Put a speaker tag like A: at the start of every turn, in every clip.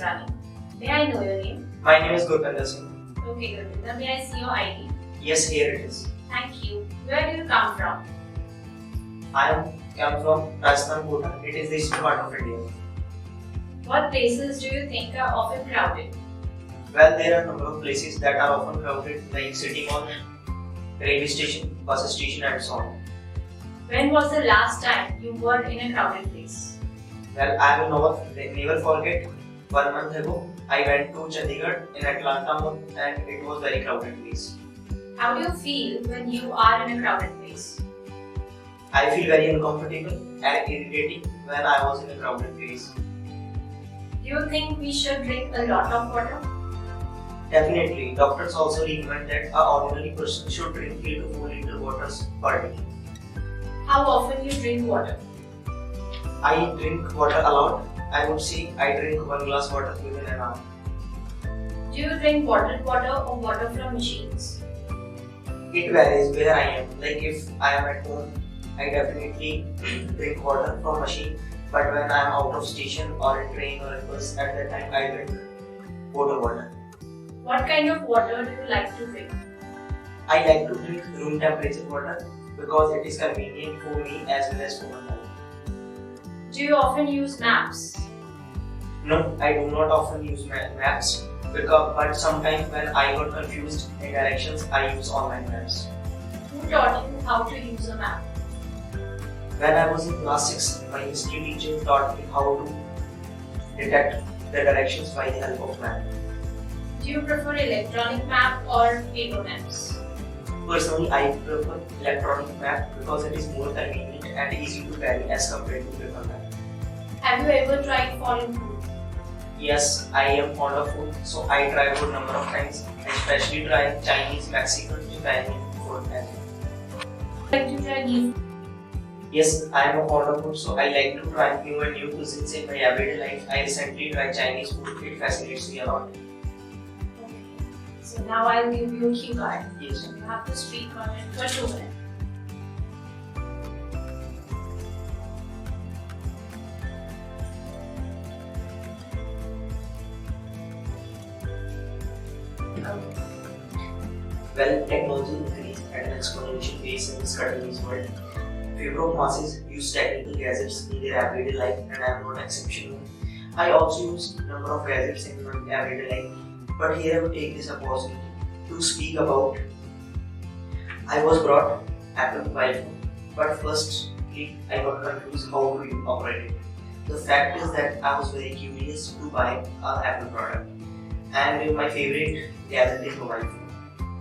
A: running. May I know your name?
B: My name is Gurpinder Singh.
A: Okay, Gurpinder. May I see your ID?
B: Yes, here it is.
A: Thank you. Where do you come from?
B: I come from Rajasthan, Kota. It is the eastern part of India.
A: What places do you think are often crowded?
B: Well, there are a number of places that are often crowded, like city mall, railway station, bus station, and so on.
A: When was the last time you were in a crowded place?
B: Well, I will never forget. 1 month ago, I went to Chandigarh in Atlanta Mall, and it was very crowded place.
A: How do you feel when you are in a crowded place?
B: I feel very uncomfortable and irritating when I was in a crowded place.
A: Do you think we should drink a lot of water?
B: Definitely, doctors also recommend that an ordinary person should drink 3 to 4 liters waters per day.
A: How often you drink water?
B: I drink water a lot. I would say I drink 1 glass water within an hour.
A: Do you drink bottled water or water from machines?
B: It varies where I am. Like if I am at home, I definitely drink water from machine. But when I am out of station or in train or in bus, at that time I drink bottled water.
A: What kind of water do you like to drink?
B: I like to drink room temperature water because it is convenient for me as well as for my family.
A: Do you often use maps?
B: No, I do not often use maps but sometimes when I got confused in directions, I use online maps.
A: Who taught you how to use a map?
B: When I was in class 6, my history teacher taught me how to detect the directions by the help of map.
A: Do you prefer electronic map or paper maps?
B: Personally, I prefer electronic map because it is more convenient and easy to carry as compared to paper map.
A: Have you ever tried foreign food?
B: Yes, I am fond of food, so I try food number of times, especially try Chinese, Mexican, Italian food as well.
A: Like to try new food?
B: Yes, I am a fond of food, so I like to try new and new cuisines in my everyday life. I recently tried Chinese food, it fascinates me a lot.
A: Okay. So now I'll give you a cue card.
B: Yes.
A: You have to speak on it for 2 minutes.
B: Well, technology increased at an exponential pace in this continuous world. Fewer of masses use technical gadgets in their everyday life, and I am not exceptional. I also use a number of gadgets in my everyday life, but here I will take this opportunity to speak about. I was brought Apple mobile phone, but firstly I got confused how to operate it. The fact is that I was very curious to buy an Apple product, and my favorite gadget is mobile phone.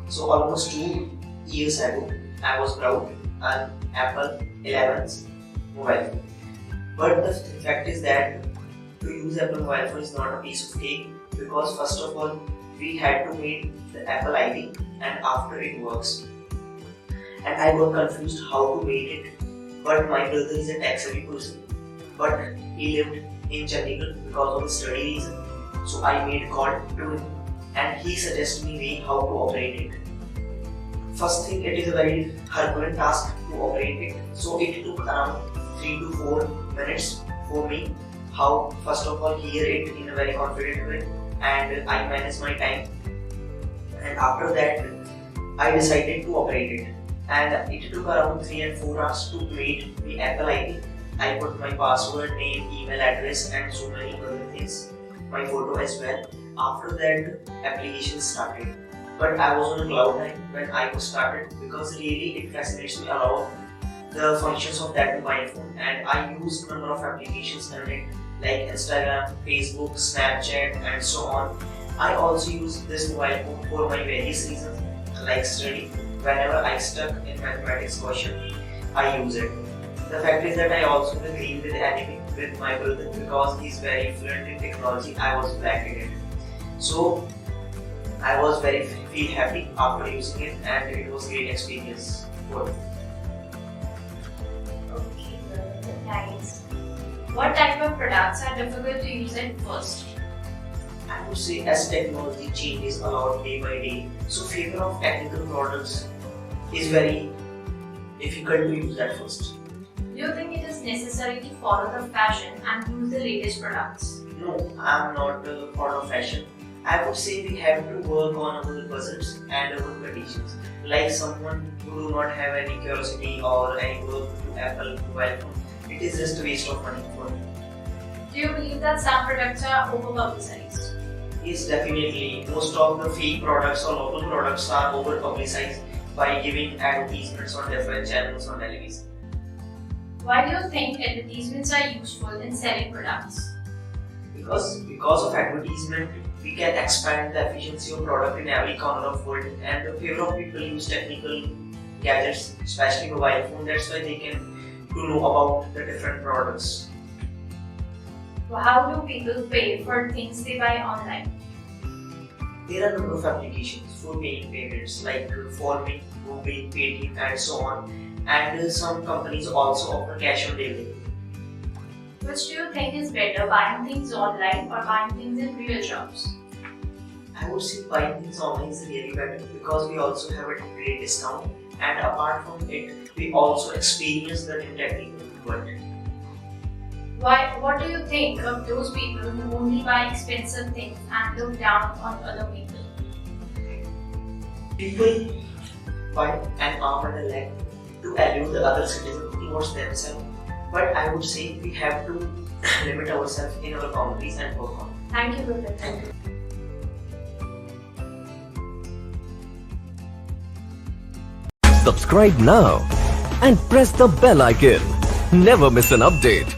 B: So almost 2 years ago, I was brought an Apple 11's mobile phone. But the fact is that to use Apple mobile phone is not a piece of cake, because first of all, we had to make the Apple ID and after it works. And I got confused how to make it. But my brother is a tech-savvy person, but he lived in Chandigarh because of his study reason. So I made call to him and he suggested me way how to operate it. First thing, it is a very Herculean task to operate it. So it took around 3 to 4 minutes for me. How first of all hear it in a very confident way, and I managed my time. And after that, I decided to operate it. And it took around 3 and 4 hours to create the Apple ID. I put my password, name, email address, and so many other things. My photo as well. After that, application started. But I was on a cloud nine when I was started, because really it fascinates me a lot the functions of that mobile phone, and I use a number of applications on it like Instagram, Facebook, Snapchat, and so on. I also use this mobile phone for my various reasons like study. Whenever I stuck in mathematics question, I use it. The fact is that I also agree with anime with my brother because he's very fluent in technology. I was lacking it. So I was very feel happy after using it, and it was a great experience for me.
A: Okay, nice. What type of products are difficult to use at first?
B: I would say as technology changes a lot day by day, so favor of technical products is very difficult to use at first.
A: Do you think it is necessary to follow the fashion and use the latest products?
B: No, I'm not fond of fashion. I would say we have to work on our budgets and our conditions. Like someone who do not have any curiosity or any work to Apple mobile phone, it is just a waste of money for me.
A: Do you believe that some products are over-publicized?
B: Yes, definitely. Most of the fake products or local products are over publicized by giving advertisements on different channels on television.
A: Why do you think advertisements are useful in selling products?
B: Because of advertisement, we can expand the efficiency of product in every corner of world, and the favor of people use technical gadgets, especially mobile phone. That's why they can to know about the different products.
A: How do people pay for things they buy online?
B: There are a number of applications for paying payments like Phone, Google, Paytm, and so on. And some companies also offer cash on delivery.
A: Which do you think is better, buying things online or buying things in real shops?
B: I would say buying things online is really better because we also have a great discount, and apart from it, we also experience the technical world.
A: What do you think of those people who only buy expensive things and look down on other people?
B: People buy an arm and a leg to allure the other citizens towards themselves, but I would say we have to limit ourselves in our boundaries and work on it.
A: Thank you, Kota.
C: Subscribe now and press the bell icon. Never miss an update.